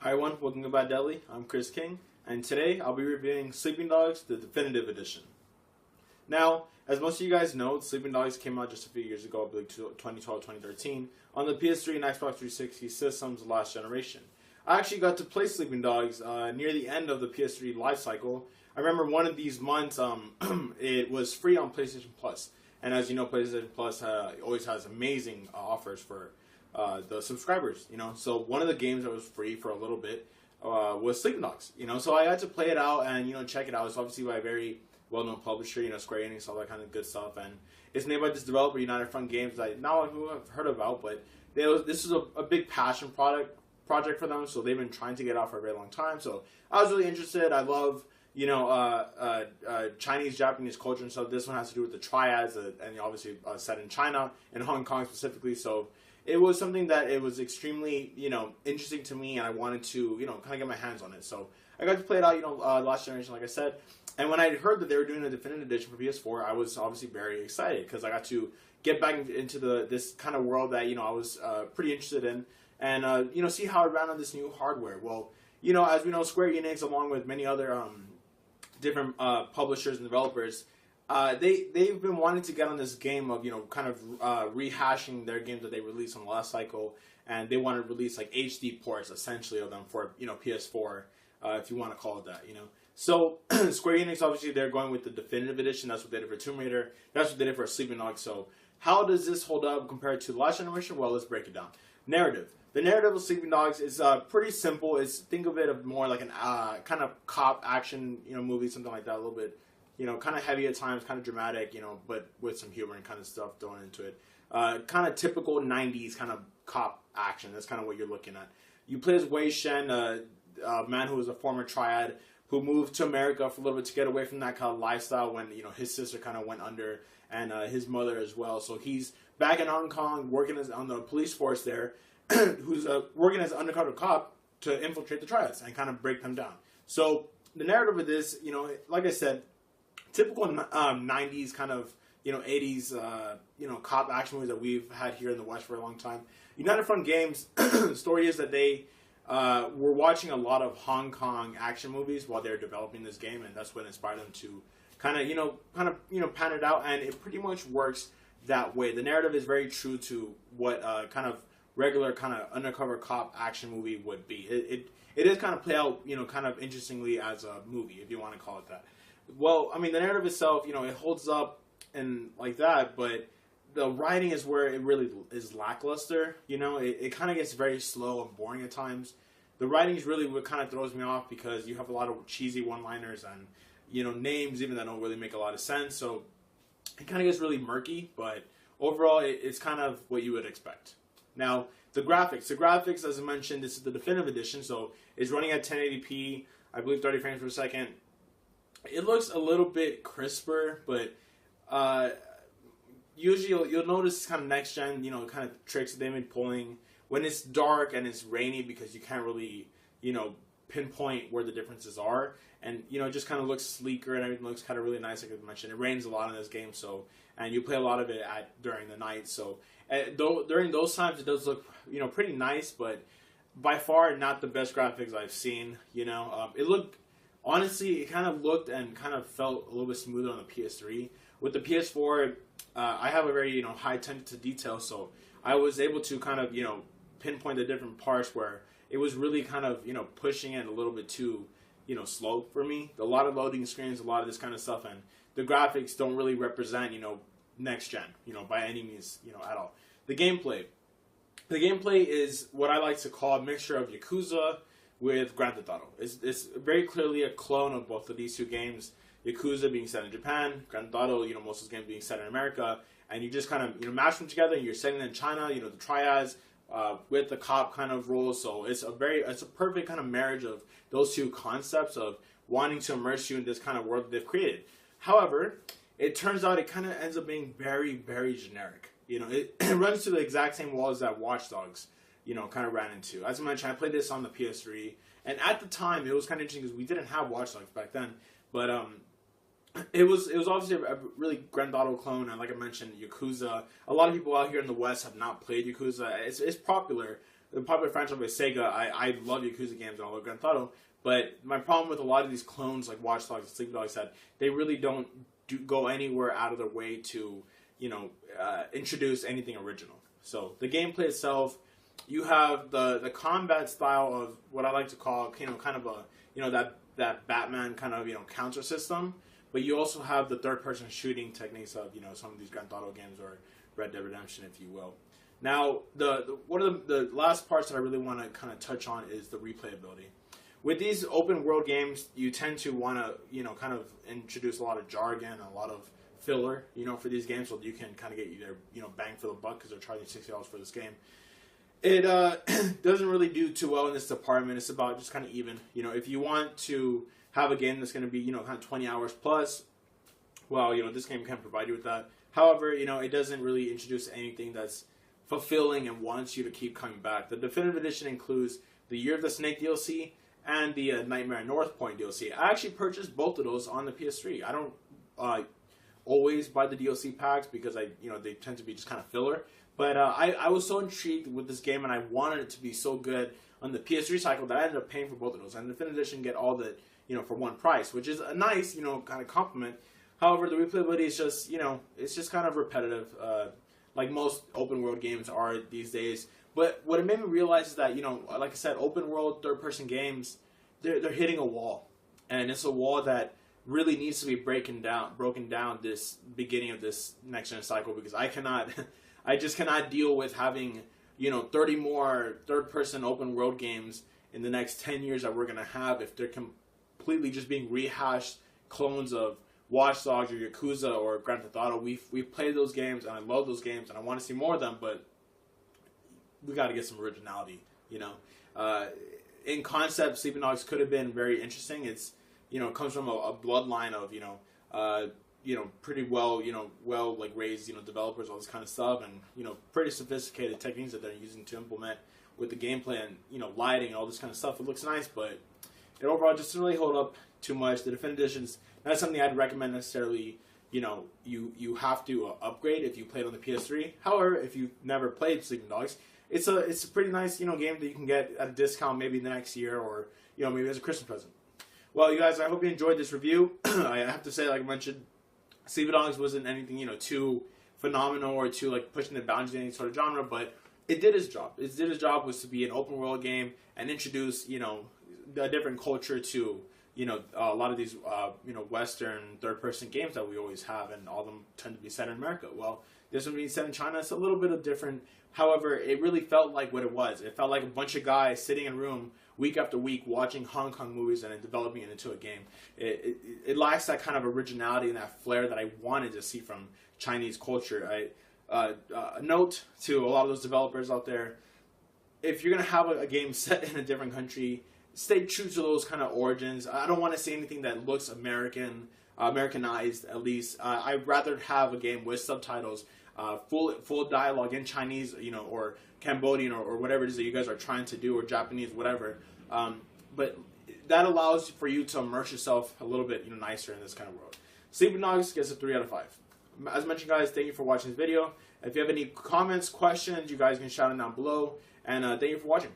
Hi everyone, welcome to Bad Deli. I'm Chris King, and today I'll be reviewing Sleeping Dogs, the Definitive Edition. Now, as most of you guys know, Sleeping Dogs came out just a few years ago, I believe 2012, 2013, on the PS3 and Xbox 360 systems last generation. I actually got to play Sleeping Dogs near the end of the PS3 life cycle. I remember one of these months, it was free on PlayStation Plus. And as you know, PlayStation Plus always has amazing offers for the subscribers, So one of the games that was free for a little bit was Sleeping Dogs, So I had to play it out and, check it out. It's obviously by a very well-known publisher, Square Enix, all that kind of good stuff. And it's made by this developer, United Front Games, that not a lot of people have heard about, but this is a big passion project for them, so they've been trying to get out for a very long time. So I was really interested. I love Chinese, Japanese culture and stuff. This one has to do with the triads, and obviously set in China and Hong Kong specifically. So it was something that it was extremely, interesting to me, and I wanted to, kind of get my hands on it. So I got to play it out, last generation, like I said. And when I heard that they were doing a Definitive Edition for PS4, I was obviously very excited because I got to get back into this kind of world that, I was pretty interested in, and see how it ran on this new hardware. Well, as we know, Square Enix, along with many other different publishers and developers, they've been wanting to get on this game of kind of rehashing their games that they released on the last cycle, and they want to release like HD ports essentially of them for PS4, if you want to call it that. So Square Enix, obviously they're going with the Definitive Edition. That's what they did for Tomb Raider. That's what they did for Sleeping Dogs. So how does this hold up compared to the last generation? Well, let's break it down. Narrative. The narrative of Sleeping Dogs is pretty simple. Think of it of more like an kind of cop action, movie, something like that. A little bit, kind of heavy at times, kind of dramatic, but with some humor and kind of stuff thrown into it. Kind of typical 90s kind of cop action. That's kind of what you're looking at. You play as Wei Shen, a man who was a former triad who moved to America for a little bit to get away from that kind of lifestyle when, his sister kind of went under, and his mother as well. So he's back in Hong Kong working on the police force there, who's working as an undercover cop to infiltrate the triads and kind of break them down. So the narrative of this, like I said, typical 90s kind of, 80s, cop action movies that we've had here in the West for a long time. United Front Games, the story is that they were watching a lot of Hong Kong action movies while they're developing this game, and that's what inspired them to kind of pan it out, and it pretty much works that way. The narrative is very true to what kind of regular kind of undercover cop action movie would be. It is kind of play out, kind of interestingly as a movie, if you want to call it that. Well, I mean, the narrative itself, it holds up and like that, but the writing is where it really is lackluster. It kind of gets very slow and boring at times. The writing is really what kind of throws me off because you have a lot of cheesy one-liners and, names even that don't really make a lot of sense. So it kind of gets really murky, but overall it's kind of what you would expect. Now, the graphics, as I mentioned, this is the Definitive Edition, so it's running at 1080p, I believe 30 frames per second. It looks a little bit crisper, but usually you'll notice kind of next gen, kind of tricks that they've been pulling when it's dark and it's rainy because you can't really, pinpoint where the differences are. And, it just kind of looks sleeker and everything looks kind of really nice, like I mentioned. It rains a lot in this game, and you play a lot of it during the night. So during those times, it does look, pretty nice, but by far not the best graphics I've seen. It looked, honestly, it kind of looked and kind of felt a little bit smoother on the PS3. With the PS4, I have a very, high attention to detail, so I was able to kind of, pinpoint the different parts where it was really kind of, pushing it a little bit too, slow for me. A lot of loading screens, a lot of this kind of stuff, and the graphics don't really represent, next gen, by any means, at all. The gameplay is what I like to call a mixture of Yakuza with Grand Theft Auto. It's very clearly a clone of both of these two games. Yakuza being set in Japan, Grand Theft Auto, most of the games being set in America, and you just kind of, mash them together, and you're setting in China, the triads, with the cop kind of role. So it's a perfect kind of marriage of those two concepts of wanting to immerse you in this kind of world that they've created. However, it turns out it kind of ends up being very, very generic. It runs to the exact same walls that Watch Dogs, kind of ran into. As I mentioned, I played this on the PS3, and at the time, it was kind of interesting because we didn't have Watch Dogs back then, but it was obviously a really Grand Theft Auto clone, and like I mentioned, Yakuza. A lot of people out here in the West have not played Yakuza. It's popular, the popular franchise by Sega. I love Yakuza games and all of Grand Theft Auto, but my problem with a lot of these clones like Watch Dogs and Sleeping Dogs that they really don't go anywhere out of their way to, introduce anything original. So the gameplay itself, you have the combat style of what I like to call, kind of a, that Batman kind of, counter system, but you also have the third person shooting techniques of, some of these Grand Theft Auto games or Red Dead Redemption, if you will. Now, one of the last parts that I really want to kind of touch on is the replayability. With these open world games, you tend to want to, kind of introduce a lot of jargon, a lot of filler, for these games, so you can kind of get their, bang for the buck because they're charging $60 for this game. It doesn't really do too well in this department. It's about just kind of even. If you want to have a game that's going to be, kind of 20 hours plus, well, this game can provide you with that. However, it doesn't really introduce anything that's fulfilling and wants you to keep coming back. The Definitive Edition includes the Year of the Snake DLC and the Nightmare at North Point DLC. I actually purchased both of those on the PS3. I don't always buy the DLC packs because they tend to be just kind of filler. But I was so intrigued with this game, and I wanted it to be so good on the PS3 cycle that I ended up paying for both of those. And the Definitive Edition get all the, for one price, which is a nice, kind of compliment. However, the replayability is just, it's just kind of repetitive, like most open world games are these days. But what it made me realize is that, like I said, open world third-person games, they're hitting a wall. And it's a wall that really needs to be broken down this beginning of this next-gen cycle, because I just cannot deal with having, 30 more third-person open-world games in the next 10 years that we're going to have if they're completely just being rehashed clones of Watch Dogs or Yakuza or Grand Theft Auto. We've played those games, and I love those games, and I want to see more of them, but we got to get some originality, In concept, Sleeping Dogs could have been very interesting. It's, it comes from a bloodline of, pretty well, like raised, developers, all this kind of stuff, and, pretty sophisticated techniques that they're using to implement with the gameplay and, lighting and all this kind of stuff. It looks nice, but it overall just doesn't really hold up too much. The Definitive Edition's not something I'd recommend necessarily, you have to upgrade if you played on the PS3. However, if you've never played Sleeping Dogs, it's a pretty nice, game that you can get at a discount maybe the next year or, maybe as a Christmas present. Well, you guys, I hope you enjoyed this review. I have to say, like I mentioned, Sleeping Dogs wasn't anything, too phenomenal or too, like, pushing the boundaries in any sort of genre, but it did its job. It did its job was to be an open world game and introduce, a different culture to, a lot of these, Western third-person games that we always have, and all of them tend to be set in America. Well, this one being set in China, it's a little bit of different. However, it really felt like what it was. It felt like a bunch of guys sitting in a room week after week watching Hong Kong movies and then developing it into a game. It lacks that kind of originality and that flair that I wanted to see from Chinese culture. A note to a lot of those developers out there, if you're going to have a game set in a different country, stay true to those kind of origins. I don't want to see anything that looks Americanized, at least. I'd rather have a game with subtitles, full dialogue in Chinese, or Cambodian or whatever it is that you guys are trying to do, or Japanese, whatever. But that allows for you to immerse yourself a little bit, nicer in this kind of world. Sleeping Dogs gets a 3 out of 5. As mentioned, guys, thank you for watching this video. If you have any comments, questions, you guys can shout them down below. And thank you for watching.